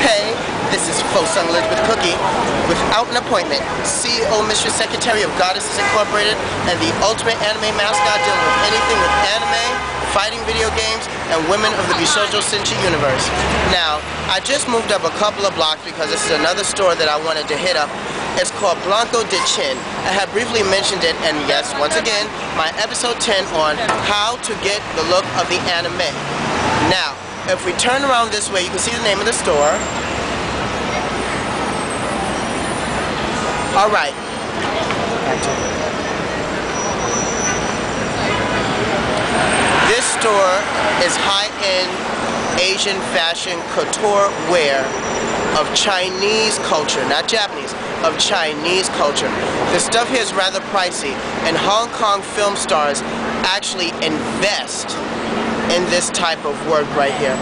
Hey, this is Folks Unlit with Cookie. Without an appointment, CEO, Mistress Secretary of Goddesses Incorporated, and the ultimate anime mascot dealing with anything with anime, fighting video games, and women of the Bishoujo Senshi universe. Now, I just moved up a couple of blocks because this is another store that I wanted to hit up. It's called Blanc de Chine. I have briefly mentioned it, and yes, once again, my episode 10 on how to get the look of the anime. Now, if we turn around this way, you can see the name of the store. Alright. This store is high-end Asian fashion couture wear of Chinese culture, not Japanese, of Chinese culture. The stuff here is rather pricey, and Hong Kong film stars actually invest in this type of work right here.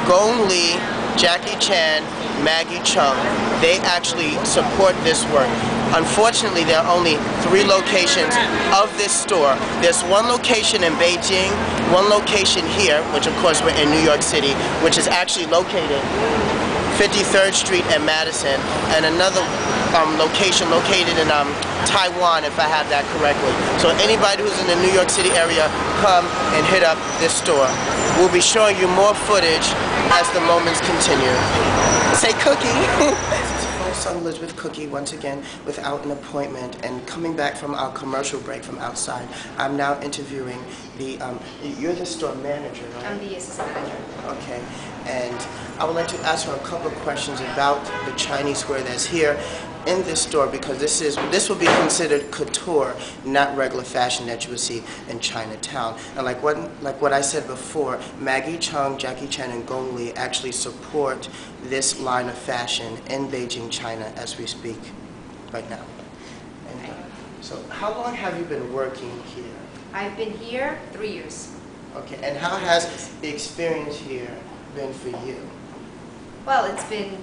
Gong Li, Jackie Chan, Maggie Chung, they actually support this work. Unfortunately, there are only 3 locations of this store. There's one location in Beijing, one location here, which of course we're in New York City, which is actually located 53rd Street and Madison, and another location located in Taiwan, if I have that correctly. So anybody who's in the New York City area, come and hit up this store. We'll be showing you more footage as the moments continue. Say Cookie! Sunless with Cookie once again without an appointment, and coming back from our commercial break from outside, I'm now interviewing the, you're the store manager, right? I'm the assistant manager. Okay, and I would like to ask her a couple of questions about the Chinese wear that's here in this store, because this will be considered couture, not regular fashion that you would see in Chinatown. And like what I said before, Maggie Chung, Jackie Chan, and Gong Li actually support this line of fashion in Beijing, China, as we speak right now. And, so how long have you been working here? I've been here 3 years. Okay, and how has the experience here been for you? Well, it's been,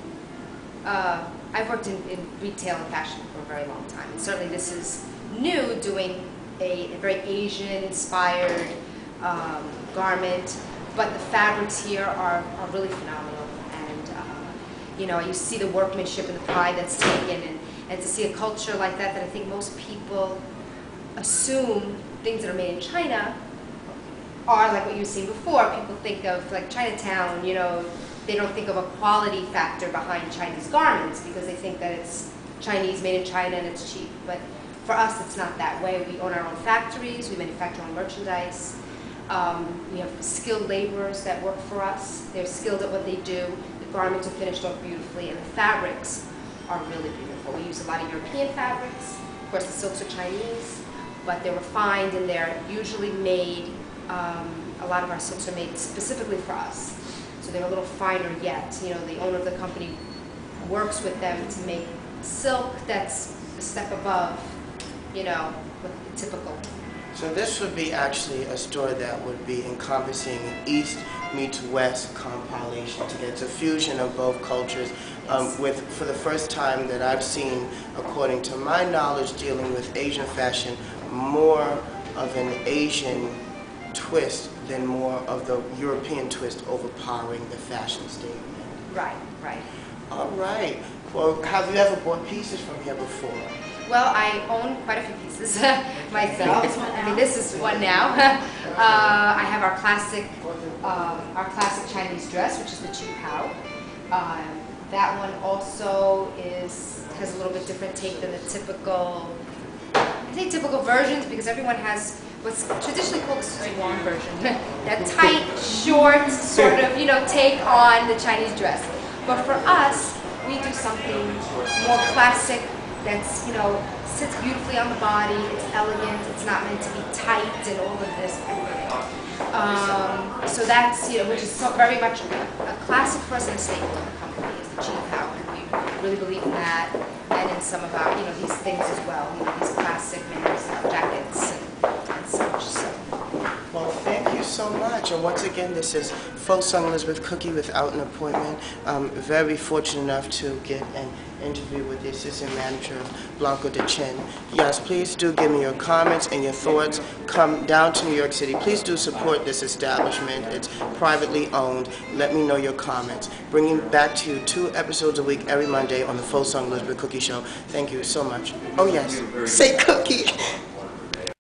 I've worked in retail and fashion for a very long time. And certainly this is new, doing a very Asian-inspired garment, but the fabrics here are really phenomenal. And, you know, you see the workmanship and the pride that's taken, and to see a culture like that I think most people assume things that are made in China are like what you were saying before. People think of like Chinatown, you know, they don't think of a quality factor behind Chinese garments because they think that it's Chinese, made in China, and it's cheap. But for us, it's not that way. We own our own factories, we manufacture our own merchandise. We have skilled laborers that work for us. They're skilled at what they do. The garments are finished off beautifully, and the fabrics are really beautiful. We use a lot of European fabrics. Of course, the silks are Chinese, but they're refined and they're usually made, a lot of our silks are made specifically for us. So they're a little finer yet. You know, the owner of the company works with them to make silk that's a step above, you know, what the typical. So this would be actually a store that would be encompassing East meets West compilation to get a fusion of both cultures. Yes. For the first time that I've seen, according to my knowledge dealing with Asian fashion, more of an Asian twist than more of the European twist overpowering the fashion statement. Right, right. All right. Well, have you ever bought pieces from here before? Well, I own quite a few pieces myself. I mean, this is one now. I have our classic Chinese dress, which is the Chu Pao. That one also has a little bit different take than the typical. I say typical versions because everyone has what's traditionally called the Suzuwan version. That tight, short, sort of, you know, take on the Chinese dress. But for us, we do something more classic that's, you know, sits beautifully on the body, it's elegant, it's not meant to be tight and all of this. So that's, you know, which is very much a classic for us and a staple in the company is the Cutey Honey. We really believe in that, and in some of our, you know, these things as well, you know, these classic men's jackets and such. So. Well, thank you you so much. And once again, this is Faux Sung Elizabeth Cookye without an appointment. Very fortunate enough to get an interview with the assistant manager of Blanc de Chine. Yes, please do give me your comments and your thoughts. Come down to New York City. Please do support this establishment. It's privately owned. Let me know your comments. Bringing back to you 2 episodes a week every Monday on the Faux Sung Elizabeth Cookye Show. Thank you so much. Oh yes, say cookie.